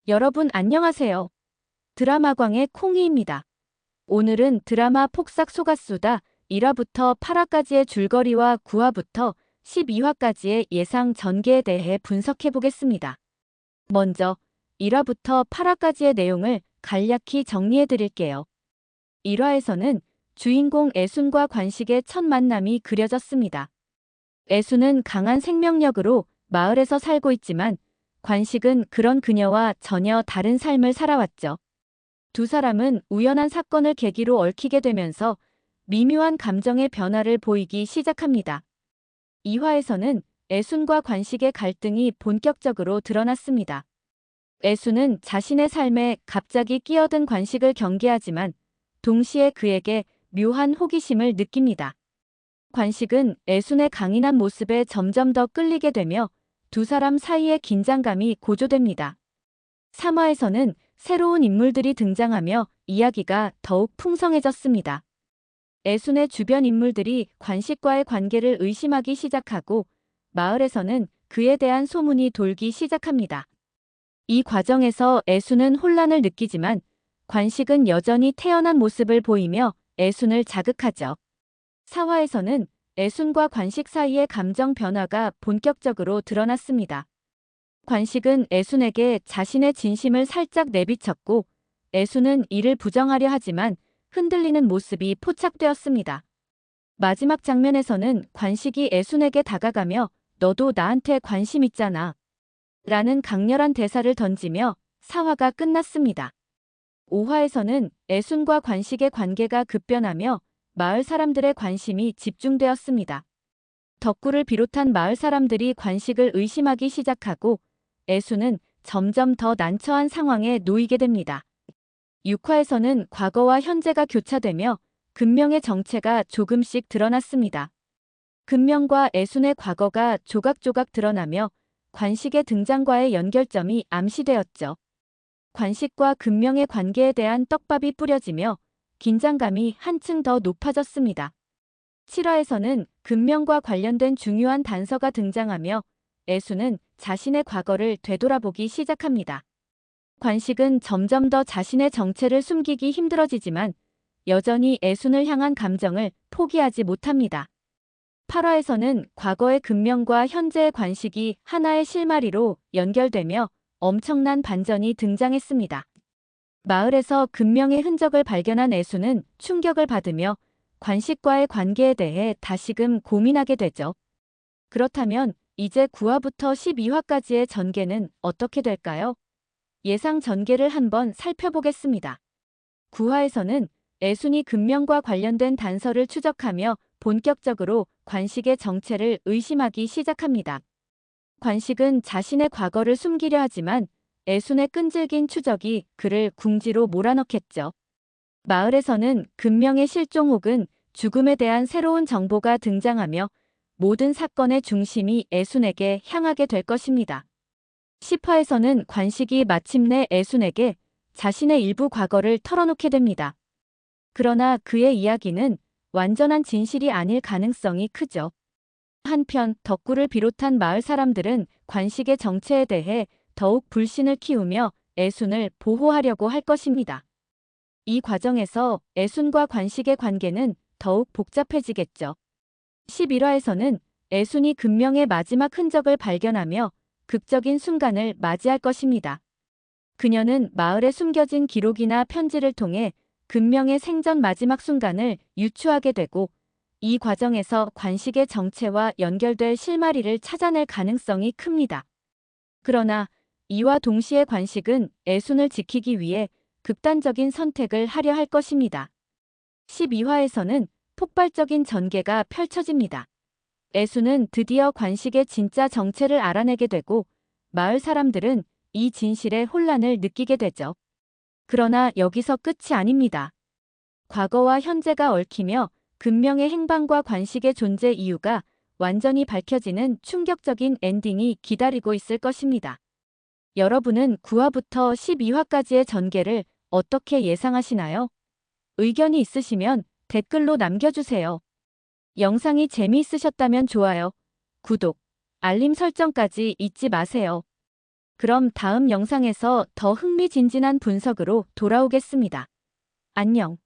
여러분 안녕하세요. 드라마광의 콩이입니다. 오늘은 드라마 폭삭 속았수다 1화부터 8화까지의 줄거리와 9화부터 12화까지의 예상 전개에 대해 분석해 보겠습니다. 먼저 1화부터 8화까지의 내용을 간략히 정리해 드릴게요. 1화에서는 주인공 애순과 관식의 첫 만남이 그려졌습니다. 애순은 강한 생명력으로 마을에서 살고 있지만 관식은 그런 그녀와 전혀 다른 삶을 살아왔죠. 두 사람은 우연한 사건을 계기로 얽히게 되면서 미묘한 감정의 변화를 보이기 시작합니다. 2화에서는 애순과 관식의 갈등이 본격적으로 드러났습니다. 애순은 자신의 삶에 갑자기 끼어든 관식을 경계하지만 동시에 그에게 묘한 호기심을 느낍니다. 관식은 애순의 강인한 모습에 점점 더 끌리게 되며 두 사람 사이의 긴장감이 고조됩니다. 3화에서는 새로운 인물들이 등장하며 이야기가 더욱 풍성해졌습니다. 애순의 주변 인물들이 관식과의 관계를 의심하기 시작하고 마을에서는 그에 대한 소문이 돌기 시작합니다. 이 과정에서 애순은 혼란을 느끼지만 관식은 여전히 태연한 모습을 보이며 애순을 자극하죠. 4화에서는 애순과 관식 사이의 감정 변화가 본격적으로 드러났습니다. 관식은 애순에게 자신의 진심을 살짝 내비쳤고 애순은 이를 부정하려 하지만 흔들리는 모습이 포착되었습니다. 마지막 장면에서는 관식이 애순에게 다가가며 너도 나한테 관심 있잖아 라는 강렬한 대사를 던지며 4화가 끝났습니다. 5화에서는 애순과 관식의 관계가 급변하며 마을 사람들의 관심이 집중되었습니다. 덕구를 비롯한 마을 사람들이 관식을 의심하기 시작하고 애순은 점점 더 난처한 상황에 놓이게 됩니다. 6화에서는 과거와 현재가 교차되며 근명의 정체가 조금씩 드러났습니다. 근명과 애순의 과거가 조각조각 드러나며 관식의 등장과의 연결점이 암시되었죠. 관식과 근명의 관계에 대한 떡밥이 뿌려지며 긴장감이 한층 더 높아졌습니다. 7화에서는 근명과 관련된 중요한 단서가 등장하며 애순은 자신의 과거를 되돌아보기 시작합니다. 관식은 점점 더 자신의 정체를 숨기기 힘들어지지만 여전히 애순을 향한 감정을 포기하지 못합니다. 8화에서는 과거의 근명과 현재의 관식이 하나의 실마리로 연결되며 엄청난 반전이 등장했습니다. 마을에서 근명의 흔적을 발견한 애순은 충격을 받으며 관식과의 관계에 대해 다시금 고민하게 되죠. 그렇다면 이제 9화부터 12화까지의 전개는 어떻게 될까요? 예상 전개를 한번 살펴보겠습니다. 9화에서는 애순이 근명과 관련된 단서를 추적하며 본격적으로 관식의 정체를 의심하기 시작합니다. 관식은 자신의 과거를 숨기려 하지만 애순의 끈질긴 추적이 그를 궁지로 몰아넣겠죠. 마을에서는 근명의 실종 혹은 죽음에 대한 새로운 정보가 등장하며 모든 사건의 중심이 애순에게 향하게 될 것입니다. 10화에서는 관식이 마침내 애순에게 자신의 일부 과거를 털어놓게 됩니다. 그러나 그의 이야기는 완전한 진실이 아닐 가능성이 크죠. 한편 덕구를 비롯한 마을 사람들은 관식의 정체에 대해 더욱 불신을 키우며 애순을 보호하려고 할 것입니다. 이 과정에서 애순과 관식의 관계는 더욱 복잡해지겠죠. 11화에서는 애순이 근명의 마지막 흔적을 발견하며 극적인 순간을 맞이할 것입니다. 그녀는 마을에 숨겨진 기록이나 편지를 통해 근명의 생전 마지막 순간을 유추하게 되고 이 과정에서 관식의 정체와 연결될 실마리를 찾아낼 가능성이 큽니다. 그러나 이와 동시에 관식은 애순을 지키기 위해 극단적인 선택을 하려 할 것입니다. 12화에서는 폭발적인 전개가 펼쳐집니다. 애순은 드디어 관식의 진짜 정체를 알아내게 되고 마을 사람들은 이 진실에 혼란을 느끼게 되죠. 그러나 여기서 끝이 아닙니다. 과거와 현재가 얽히며 근명의 행방과 관식의 존재 이유가 완전히 밝혀지는 충격적인 엔딩이 기다리고 있을 것입니다. 여러분은 9화부터 12화까지의 전개를 어떻게 예상하시나요? 의견이 있으시면 댓글로 남겨주세요. 영상이 재미있으셨다면 좋아요, 구독, 알림 설정까지 잊지 마세요. 그럼 다음 영상에서 더 흥미진진한 분석으로 돌아오겠습니다. 안녕.